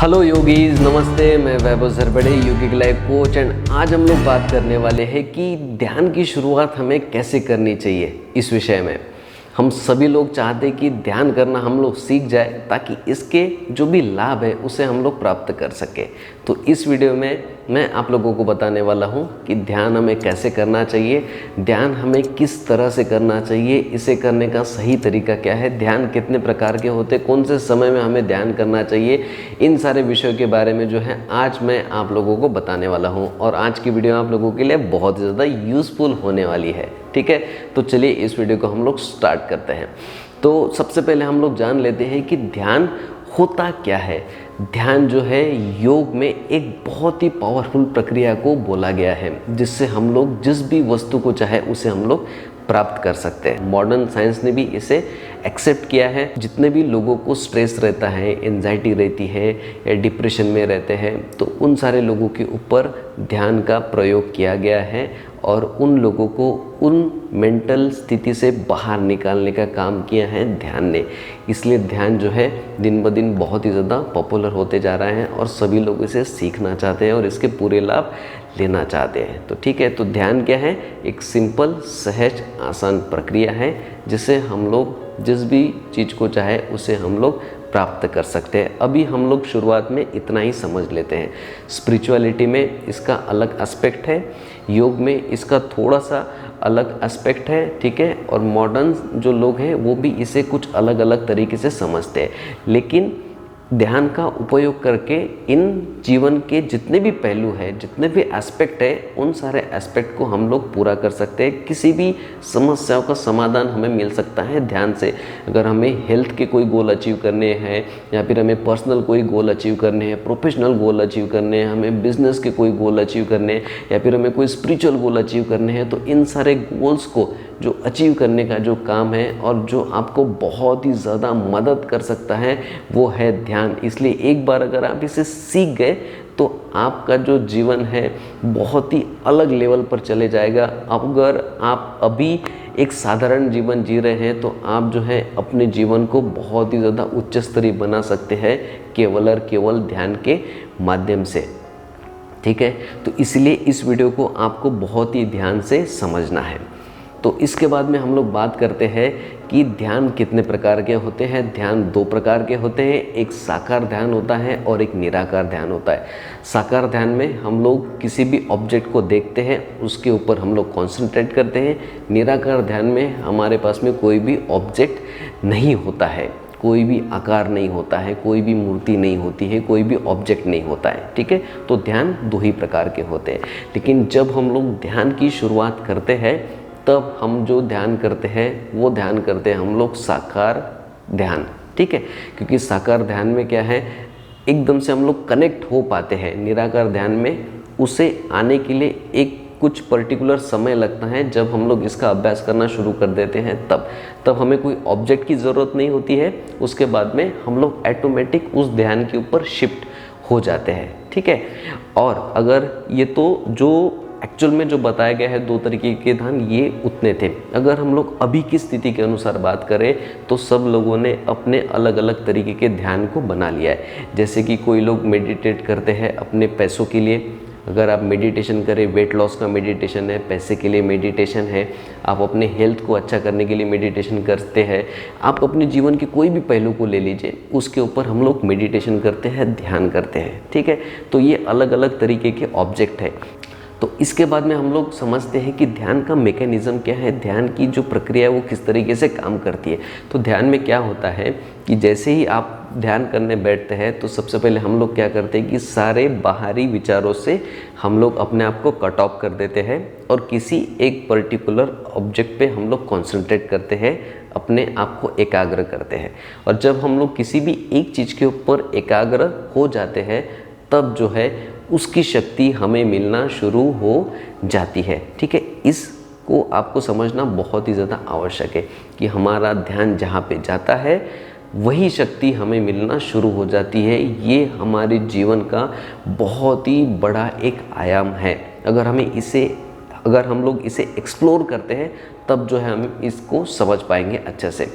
Hello yogis, नमस्ते। मैं वैभव झरबड़े, योगिक life coach. And आज हम लोग बात करने वाले हैं कि ध्यान की शुरुआत हमें कैसे करनी चाहिए। इस विषय में हम सभी लोग चाहते हैं कि ध्यान करना हम लोग सीख जाए ताकि इसके जो भी लाभ है उसे हम लोग प्राप्त कर सकें। तो इस वीडियो में मैं आप लोगों को बताने वाला हूं कि ध्यान हमें कैसे करना चाहिए, ध्यान हमें किस तरह से करना चाहिए, इसे करने का सही तरीका क्या है, ध्यान कितने प्रकार के होते, कौन से समय में हमें ध्यान करना चाहिए। इन सारे विषयों के बारे में जो है आज मैं आप लोगों को बताने वाला हूं और आज की वीडियो आप लोगों के लिए बहुत ज़्यादा यूज़फुल होने वाली है। ठीक है, तो चलिए इस वीडियो को हम लोग स्टार्ट करते हैं। तो सबसे पहले हम लोग जान लेते हैं कि ध्यान होता क्या है। ध्यान जो है योग में एक बहुत ही पावरफुल प्रक्रिया को बोला गया है जिससे हम लोग जिस भी वस्तु को चाहे उसे हम लोग प्राप्त कर सकते हैं। मॉडर्न साइंस ने भी इसे एक्सेप्ट किया है। जितने भी लोगों को स्ट्रेस रहता है, एंजाइटी रहती है या डिप्रेशन में रहते हैं, तो उन सारे लोगों के ऊपर ध्यान का प्रयोग किया गया है और उन लोगों को उन मेंटल स्थिति से बाहर निकालने का काम किया है ध्यान ने। इसलिए ध्यान जो है दिन ब दिन बहुत ही ज़्यादा पॉपुलर होते जा रहा है और सभी लोग इसे सीखना चाहते हैं और इसके पूरे लाभ लेना चाहते हैं। तो ठीक है, तो ध्यान क्या है? एक सिंपल, सहज, आसान प्रक्रिया है जिसे हम लोग जिस भी चीज़ को चाहे उसे हम लोग प्राप्त कर सकते हैं। अभी हम लोग शुरुआत में इतना ही समझ लेते हैं। स्पिरिचुअलिटी में इसका अलग एस्पेक्ट है, योग में इसका थोड़ा सा अलग एस्पेक्ट है। ठीक है, और मॉडर्न जो लोग हैं वो भी इसे कुछ अलग अलग तरीके से समझते हैं, लेकिन ध्यान का उपयोग करके इन जीवन के जितने भी पहलू हैं, जितने भी एस्पेक्ट है, उन सारे एस्पेक्ट को हम लोग पूरा कर सकते हैं। किसी भी समस्याओं का समाधान हमें मिल सकता है ध्यान से। अगर हमें हेल्थ के कोई गोल अचीव करने हैं या फिर हमें पर्सनल कोई गोल अचीव करने हैं, प्रोफेशनल गोल अचीव करने हैं, हमें बिजनेस के कोई गोल अचीव करने हैं या फिर हमें कोई स्पिरिचुअल गोल अचीव करने हैं, तो इन सारे गोल्स को जो अचीव करने का जो काम है और जो आपको बहुत ही ज़्यादा मदद कर सकता है वो है ध्यान। इसलिए एक बार अगर आप इसे सीख गए तो आपका जो जीवन है बहुत ही अलग लेवल पर चले जाएगा। अगर आप अभी एक साधारण जीवन जी रहे हैं तो आप जो है अपने जीवन को बहुत ही ज़्यादा उच्च स्तरीय बना सकते हैं केवल और केवल ध्यान के माध्यम से। ठीक है, तो इसलिए इस वीडियो को आपको बहुत ही ध्यान से समझना है। तो इसके बाद में हम लोग बात करते हैं कि ध्यान कितने प्रकार के होते हैं। ध्यान दो प्रकार के होते हैं, एक साकार ध्यान होता है और एक निराकार ध्यान होता है। साकार ध्यान में हम लोग किसी भी ऑब्जेक्ट को देखते हैं, उसके ऊपर हम लोग कॉन्सेंट्रेट करते हैं। निराकार ध्यान में हमारे पास में कोई भी ऑब्जेक्ट नहीं होता है, कोई भी आकार नहीं होता है, कोई भी मूर्ति नहीं होती है, कोई भी ऑब्जेक्ट नहीं होता है। ठीक है, तो ध्यान दो ही प्रकार के होते हैं। लेकिन जब हम लोग ध्यान की शुरुआत करते हैं तब हम जो ध्यान करते हैं वो ध्यान करते हैं हम लोग साकार ध्यान। ठीक है, क्योंकि साकार ध्यान में क्या है, एकदम से हम लोग कनेक्ट हो पाते हैं। निराकार ध्यान में उसे आने के लिए एक कुछ पर्टिकुलर समय लगता है। जब हम लोग इसका अभ्यास करना शुरू कर देते हैं तब हमें कोई ऑब्जेक्ट की ज़रूरत नहीं होती है। उसके बाद में हम लोग ऑटोमेटिक उस ध्यान के ऊपर शिफ्ट हो जाते हैं। ठीक है, और अगर ये तो जो एक्चुअल में जो बताया गया है दो तरीके के ध्यान, ये उतने थे। अगर हम लोग अभी की स्थिति के अनुसार बात करें तो सब लोगों ने अपने अलग अलग तरीके के ध्यान को बना लिया है। जैसे कि कोई लोग मेडिटेट करते हैं अपने पैसों के लिए। अगर आप मेडिटेशन करें, वेट लॉस का मेडिटेशन है, पैसे के लिए मेडिटेशन है, आप अपने हेल्थ को अच्छा करने के लिए मेडिटेशन करते हैं, आप अपने जीवन के कोई भी पहलू को ले लीजिए, उसके ऊपर हम लोग मेडिटेशन करते हैं, ध्यान करते हैं। ठीक है, तो ये अलग अलग तरीके के ऑब्जेक्ट है। तो इसके बाद में हम लोग समझते हैं कि ध्यान का मैकेनिज़्म क्या है, ध्यान की जो प्रक्रिया है वो किस तरीके से काम करती है। तो ध्यान में क्या होता है कि जैसे ही आप ध्यान करने बैठते हैं तो सबसे पहले हम लोग क्या करते हैं कि सारे बाहरी विचारों से हम लोग अपने आप को कट ऑफ कर देते हैं और किसी एक पर्टिकुलर ऑब्जेक्ट पे हम लोग कॉन्सेंट्रेट करते हैं, अपने आप को एकाग्र करते हैं। और जब हम लोग किसी भी एक चीज़ के ऊपर एकाग्र हो जाते हैं तब जो है उसकी शक्ति हमें मिलना शुरू हो जाती है। ठीक है, इसको आपको समझना बहुत ही ज़्यादा आवश्यक है कि हमारा ध्यान जहाँ पे जाता है वही शक्ति हमें मिलना शुरू हो जाती है। ये हमारे जीवन का बहुत ही बड़ा एक आयाम है। अगर हम लोग इसे एक्सप्लोर करते हैं तब जो है हम इसको समझ पाएंगे अच्छे से।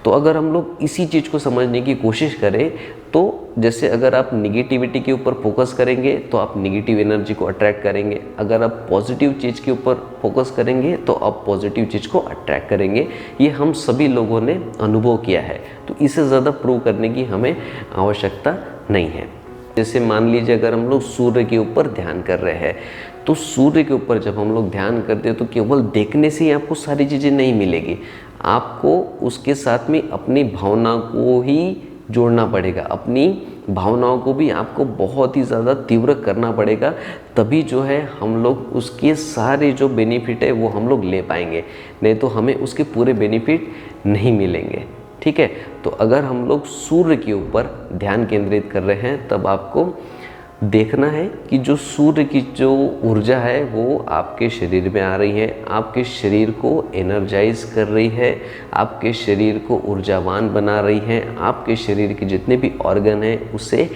तो अगर हम लोग इसी चीज़ को समझने की कोशिश करें तो जैसे अगर आप निगेटिविटी के ऊपर फोकस करेंगे तो आप निगेटिव एनर्जी को अट्रैक्ट करेंगे, अगर आप पॉजिटिव चीज़ के ऊपर फोकस करेंगे तो आप पॉजिटिव चीज़ को अट्रैक्ट करेंगे। ये हम सभी लोगों ने अनुभव किया है, तो इससे ज़्यादा प्रूव करने की हमें आवश्यकता नहीं है। जैसे मान लीजिए अगर हम लोग सूर्य के ऊपर ध्यान कर रहे हैं, तो सूर्य के ऊपर जब हम लोग ध्यान करते हैं तो केवल देखने से ही आपको सारी चीज़ें नहीं मिलेगी, आपको उसके साथ में अपनी भावना को ही जोड़ना पड़ेगा, अपनी भावनाओं को भी आपको बहुत ही ज़्यादा तीव्र करना पड़ेगा, तभी जो है हम लोग उसके सारे जो बेनिफिट है वो हम लोग ले पाएंगे, नहीं तो हमें उसके पूरे बेनिफिट नहीं मिलेंगे। ठीक है, तो अगर हम लोग सूर्य के ऊपर ध्यान केंद्रित कर रहे हैं तब आपको देखना है कि जो सूर्य की जो ऊर्जा है वो आपके शरीर में आ रही है, आपके शरीर को एनर्जाइज कर रही है, आपके शरीर को ऊर्जावान बना रही है, आपके शरीर के जितने भी ऑर्गन हैं उसे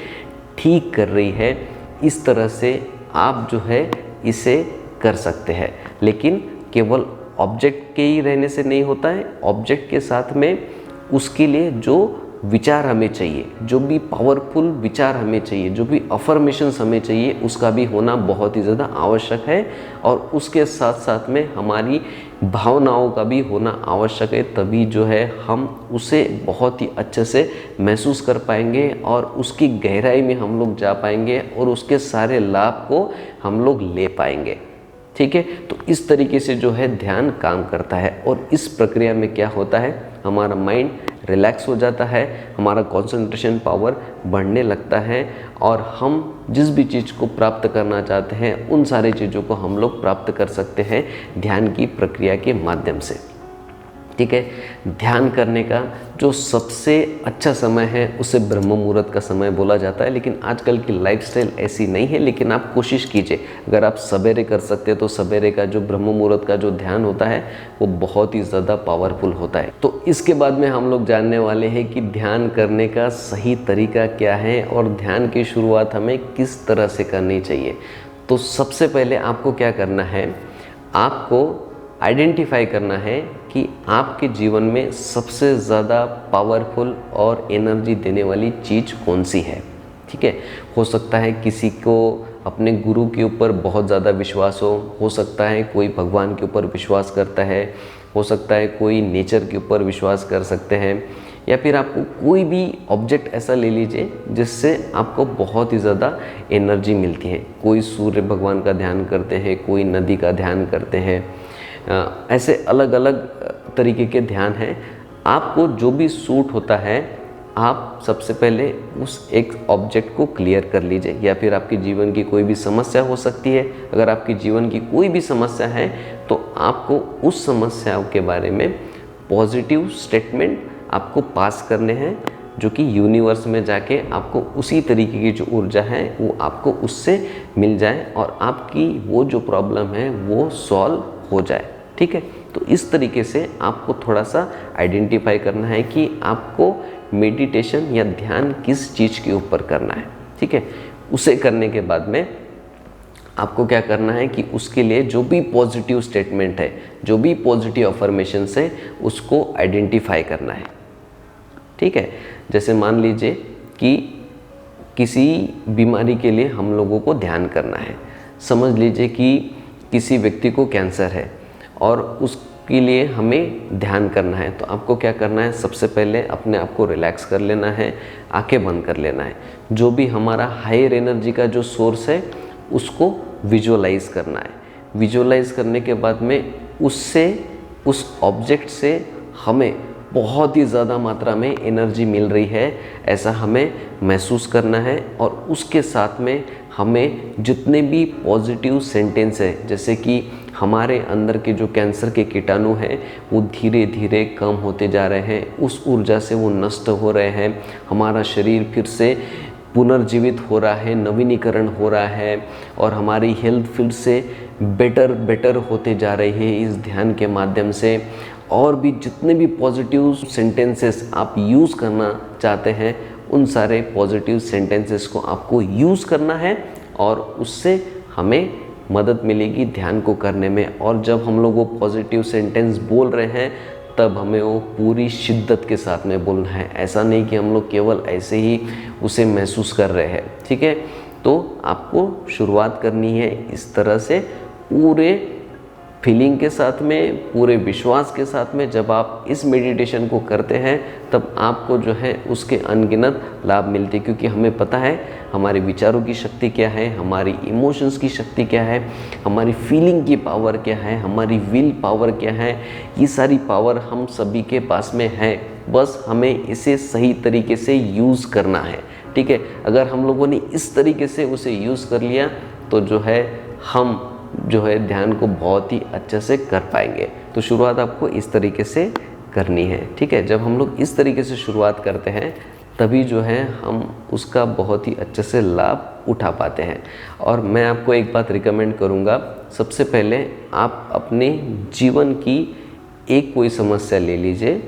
ठीक कर रही है। इस तरह से आप जो है इसे कर सकते हैं, लेकिन केवल ऑब्जेक्ट के ही रहने से नहीं होता है, ऑब्जेक्ट के साथ में उसके लिए जो विचार हमें चाहिए, जो भी पावरफुल विचार हमें चाहिए, जो भी अफर्मेशंस हमें चाहिए, उसका भी होना बहुत ही ज़्यादा आवश्यक है, और उसके साथ साथ में हमारी भावनाओं का भी होना आवश्यक है, तभी जो है हम उसे बहुत ही अच्छे से महसूस कर पाएंगे और उसकी गहराई में हम लोग जा पाएंगे और उसके सारे लाभ को हम लोग ले पाएंगे। ठीक है, तो इस तरीके से जो है ध्यान काम करता है, और इस प्रक्रिया में क्या होता है, हमारा माइंड रिलैक्स हो जाता है, हमारा कंसंट्रेशन पावर बढ़ने लगता है, और हम जिस भी चीज़ को प्राप्त करना चाहते हैं उन सारी चीज़ों को हम लोग प्राप्त कर सकते हैं ध्यान की प्रक्रिया के माध्यम से। ठीक है, ध्यान करने का जो सबसे अच्छा समय है उसे ब्रह्म मुहूर्त का समय बोला जाता है, लेकिन आजकल की लाइफस्टाइल ऐसी नहीं है। लेकिन आप कोशिश कीजिए, अगर आप सवेरे कर सकते हैं तो सवेरे का जो ब्रह्म मुहूर्त का जो ध्यान होता है वो बहुत ही ज़्यादा पावरफुल होता है। तो इसके बाद में हम लोग जानने वाले हैं कि ध्यान करने का सही तरीका क्या है और ध्यान की शुरुआत हमें किस तरह से करनी चाहिए। तो सबसे पहले आपको क्या करना है, आपको आइडेंटिफाई करना है कि आपके जीवन में सबसे ज़्यादा पावरफुल और एनर्जी देने वाली चीज़ कौन सी है। ठीक है, हो सकता है किसी को अपने गुरु के ऊपर बहुत ज़्यादा विश्वास हो सकता है कोई भगवान के ऊपर विश्वास करता है, हो सकता है कोई नेचर के ऊपर विश्वास कर सकते हैं, या फिर आपको कोई भी ऑब्जेक्ट ऐसा ले लीजिए जिससे आपको बहुत ही ज़्यादा एनर्जी मिलती है। कोई सूर्य भगवान का ध्यान करते हैं, कोई नदी का ध्यान करते हैं, ऐसे अलग अलग तरीके के ध्यान हैं। आपको जो भी सूट होता है आप सबसे पहले उस एक ऑब्जेक्ट को क्लियर कर लीजिए, या फिर आपके जीवन की कोई भी समस्या हो सकती है। अगर आपकी जीवन की कोई भी समस्या है तो आपको उस समस्याओं के बारे में पॉजिटिव स्टेटमेंट आपको पास करने हैं, जो कि यूनिवर्स में जाके आपको उसी तरीके की जो ऊर्जा है वो आपको उससे मिल जाए और आपकी वो जो प्रॉब्लम है वो सॉल्व हो जाए। ठीक है, तो इस तरीके से आपको थोड़ा सा आइडेंटिफाई करना है कि आपको मेडिटेशन या ध्यान किस चीज़ के ऊपर करना है। ठीक है, उसे करने के बाद में आपको क्या करना है कि उसके लिए जो भी पॉजिटिव स्टेटमेंट है, जो भी पॉजिटिव अफर्मेशन है, उसको आइडेंटिफाई करना है। ठीक है, जैसे मान लीजिए कि किसी बीमारी के लिए हम लोगों को ध्यान करना है। समझ लीजिए कि किसी व्यक्ति को कैंसर है और उसके लिए हमें ध्यान करना है, तो आपको क्या करना है, सबसे पहले अपने आप को रिलैक्स कर लेना है, आंखें बंद कर लेना है। जो भी हमारा हायर एनर्जी का जो सोर्स है उसको विजुअलाइज करना है। विजुअलाइज करने के बाद में उससे, उस ऑब्जेक्ट से हमें बहुत ही ज़्यादा मात्रा में एनर्जी मिल रही है ऐसा हमें महसूस करना है, और उसके साथ में हमें जितने भी पॉजिटिव सेंटेंस है, जैसे कि हमारे अंदर के जो कैंसर के कीटाणु हैं वो धीरे धीरे कम होते जा रहे हैं, उस ऊर्जा से वो नष्ट हो रहे हैं, हमारा शरीर फिर से पुनर्जीवित हो रहा है, नवीनीकरण हो रहा है, और हमारी हेल्थ फिर से बेटर होते जा रही है इस ध्यान के माध्यम से। और भी जितने भी पॉजिटिव सेंटेंसेस आप यूज़ करना चाहते हैं उन सारे पॉजिटिव सेंटेंसेस को आपको यूज़ करना है, और उससे हमें मदद मिलेगी ध्यान को करने में। और जब हम लोग वो पॉजिटिव सेंटेंस बोल रहे हैं तब हमें वो पूरी शिद्दत के साथ में बोलना है। ऐसा नहीं कि हम लोग केवल ऐसे ही उसे महसूस कर रहे हैं, ठीक है। तो आपको शुरुआत करनी है इस तरह से, पूरे फीलिंग के साथ में, पूरे विश्वास के साथ में। जब आप इस मेडिटेशन को करते हैं तब आपको जो है उसके अनगिनत लाभ मिलते हैं, क्योंकि हमें पता है हमारे विचारों की शक्ति क्या है, हमारी इमोशंस की शक्ति क्या है, हमारी फीलिंग की पावर क्या है, हमारी विल पावर क्या है। ये सारी पावर हम सभी के पास में है, बस हमें इसे सही तरीके से यूज़ करना है, ठीक है। अगर हम लोगों ने इस तरीके से उसे यूज़ कर लिया तो जो है हम जो है ध्यान को बहुत ही अच्छे से कर पाएंगे। तो शुरुआत आपको इस तरीके से करनी है, ठीक है। जब हम लोग इस तरीके से शुरुआत करते हैं तभी जो है हम उसका बहुत ही अच्छे से लाभ उठा पाते हैं। और मैं आपको एक बात रिकमेंड करूँगा, सबसे पहले आप अपने जीवन की एक कोई समस्या ले लीजिए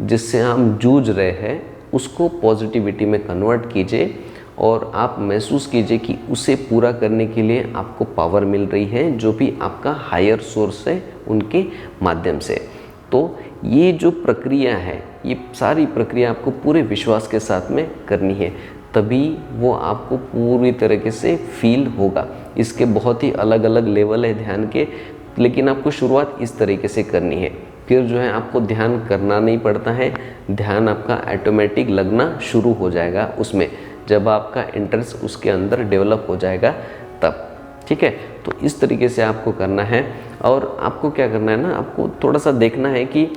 जिससे हम जूझ रहे हैं, उसको पॉजिटिविटी में कन्वर्ट कीजिए और आप महसूस कीजिए कि उसे पूरा करने के लिए आपको पावर मिल रही है, जो भी आपका हायर सोर्स है उनके माध्यम से। तो ये जो प्रक्रिया है, ये सारी प्रक्रिया आपको पूरे विश्वास के साथ में करनी है, तभी वो आपको पूरी तरीके से फील होगा। इसके बहुत ही अलग अलग लेवल है ध्यान के, लेकिन आपको शुरुआत इस तरीके से करनी है। फिर जो है आपको ध्यान करना नहीं पड़ता है, ध्यान आपका ऑटोमेटिक लगना शुरू हो जाएगा उसमें, जब आपका इंटरेस्ट उसके अंदर डेवलप हो जाएगा तब, ठीक है। तो इस तरीके से आपको करना है। और आपको क्या करना है ना, आपको थोड़ा सा देखना है कि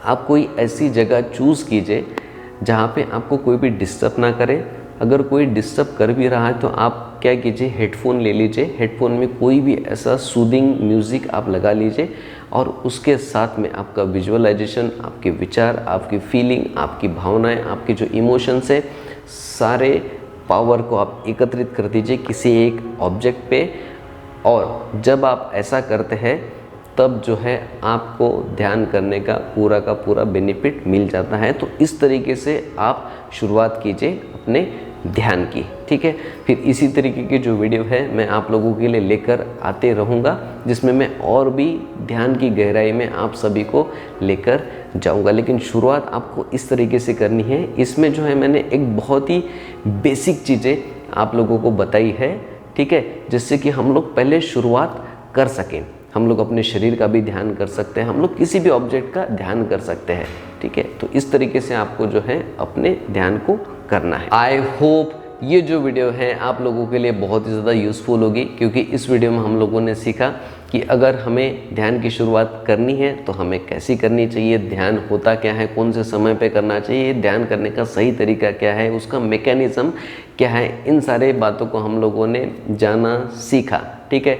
आप कोई ऐसी जगह चूज़ कीजिए जहाँ पे आपको कोई भी डिस्टर्ब ना करे। अगर कोई डिस्टर्ब कर भी रहा है तो आप क्या कीजिए, हेडफोन ले लीजिए, हेडफोन में कोई भी ऐसा सूदिंग म्यूज़िक आप लगा लीजिए और उसके साथ में आपका विजुअलाइजेशन, आपके विचार, आपकी फीलिंग, आपकी भावनाएं, आपके जो इमोशंस है, सारे पावर को आप एकत्रित कर दीजिए किसी एक ऑब्जेक्ट पे। और जब आप ऐसा करते हैं तब जो है आपको ध्यान करने का पूरा बेनिफिट मिल जाता है। तो इस तरीके से आप शुरुआत कीजिए अपने ध्यान की, ठीक है। फिर इसी तरीके की जो वीडियो है मैं आप लोगों के लिए लेकर आते रहूँगा, जिसमें मैं और भी ध्यान की गहराई में आप सभी को लेकर जाऊँगा। लेकिन शुरुआत आपको इस तरीके से करनी है। इसमें जो है मैंने एक बहुत ही बेसिक चीज़ें आप लोगों को बताई है, ठीक है, जिससे कि हम लोग पहले शुरुआत कर सकें। हम लोग अपने शरीर का भी ध्यान कर सकते हैं, हम लोग किसी भी ऑब्जेक्ट का ध्यान कर सकते हैं, ठीक है। तो इस तरीके से आपको जो है अपने ध्यान को करना है। आई होप ये जो वीडियो है आप लोगों के लिए बहुत ही ज़्यादा यूज़फुल होगी, क्योंकि इस वीडियो में हम लोगों ने सीखा कि अगर हमें ध्यान की शुरुआत करनी है तो हमें कैसी करनी चाहिए, ध्यान होता क्या है, कौन से समय पे करना चाहिए, ध्यान करने का सही तरीका क्या है, उसका मैकेनिज़्म क्या है। इन सारे बातों को हम लोगों ने जाना, सीखा, ठीक है।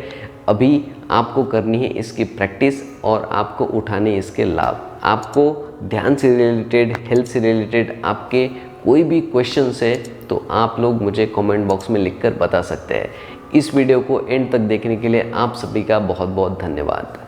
अभी आपको करनी है इसकी प्रैक्टिस और आपको उठाने इसके लाभ। आपको ध्यान से रिलेटेड, हेल्थ से रिलेटेड आपके कोई भी क्वेश्चंस है तो आप लोग मुझे कमेंट बॉक्स में लिखकर बता सकते हैं। इस वीडियो को एंड तक देखने के लिए आप सभी का बहुत बहुत धन्यवाद।